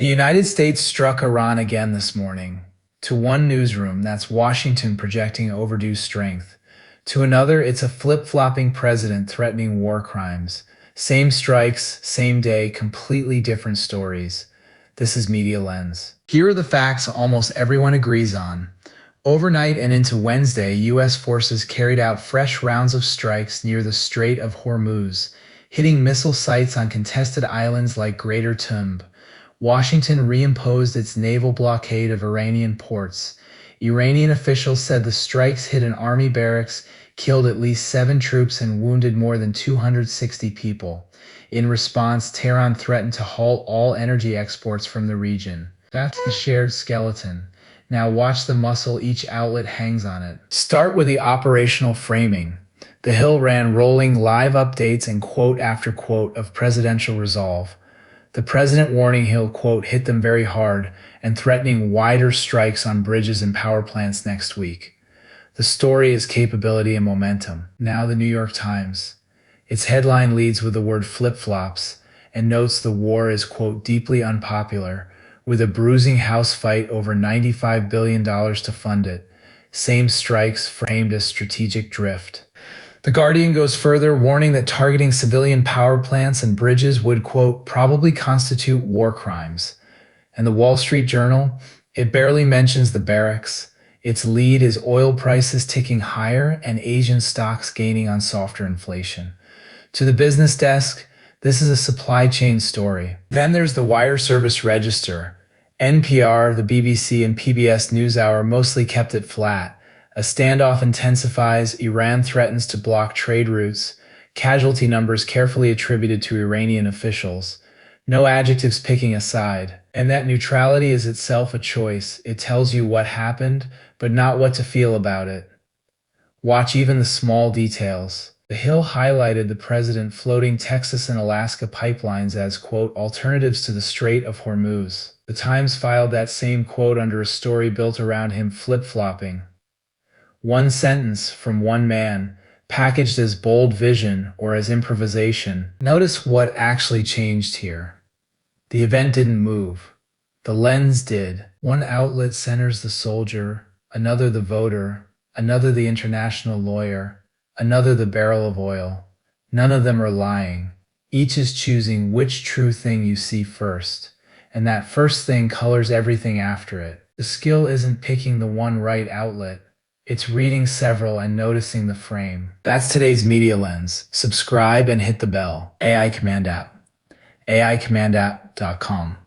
The United States struck Iran again this morning. To one newsroom, that's Washington projecting overdue strength. To another, it's a flip-flopping president threatening war crimes. Same strikes, same day, completely different stories. This is Media Lens. Here are the facts almost everyone agrees on. Overnight and into Wednesday, U.S. forces carried out fresh rounds of strikes near the Strait of Hormuz, hitting missile sites on contested islands like Greater Tumb. Washington reimposed its naval blockade of Iranian ports. Iranian officials said the strikes hit an army barracks, killed at least 7 troops, and wounded more than 260 people. In response, Tehran threatened to halt all energy exports from the region. That's the shared skeleton. Now watch the muscle each outlet hangs on it. Start with the operational framing. The Hill ran rolling live updates and quote after quote of presidential resolve. The president warning he'll, quote, hit them very hard and threatening wider strikes on bridges and power plants next week. The story is capability and momentum. Now the New York Times. Its headline leads with the word flip-flops and notes the war is, quote, deeply unpopular, with a bruising house fight over $95 billion to fund it. Same strikes framed as strategic drift. The Guardian goes further, warning that targeting civilian power plants and bridges would, quote, probably constitute war crimes. And the Wall Street Journal, it barely mentions the barracks. Its lead is oil prices ticking higher and Asian stocks gaining on softer inflation. To the business desk, this is a supply chain story. Then there's the Wire Service Register. NPR, the BBC, and PBS NewsHour mostly kept it flat. A standoff intensifies, Iran threatens to block trade routes, casualty numbers carefully attributed to Iranian officials. No adjectives picking a side. And that neutrality is itself a choice. It tells you what happened, but not what to feel about it. Watch even the small details. The Hill highlighted the president floating Texas and Alaska pipelines as, quote, alternatives to the Strait of Hormuz. The Times filed that same quote under a story built around him flip-flopping. One sentence from one man, packaged as bold vision or as improvisation. Notice what actually changed here. The event didn't move. The lens did. One outlet centers the soldier, another the voter, another the international lawyer, another the barrel of oil. None of them are lying. Each is choosing which true thing you see first, and that first thing colors everything after it. The skill isn't picking the one right outlet. It's reading several and noticing the frame. That's today's Media Lens. Subscribe and hit the bell. AI Command App. AICommandApp.com.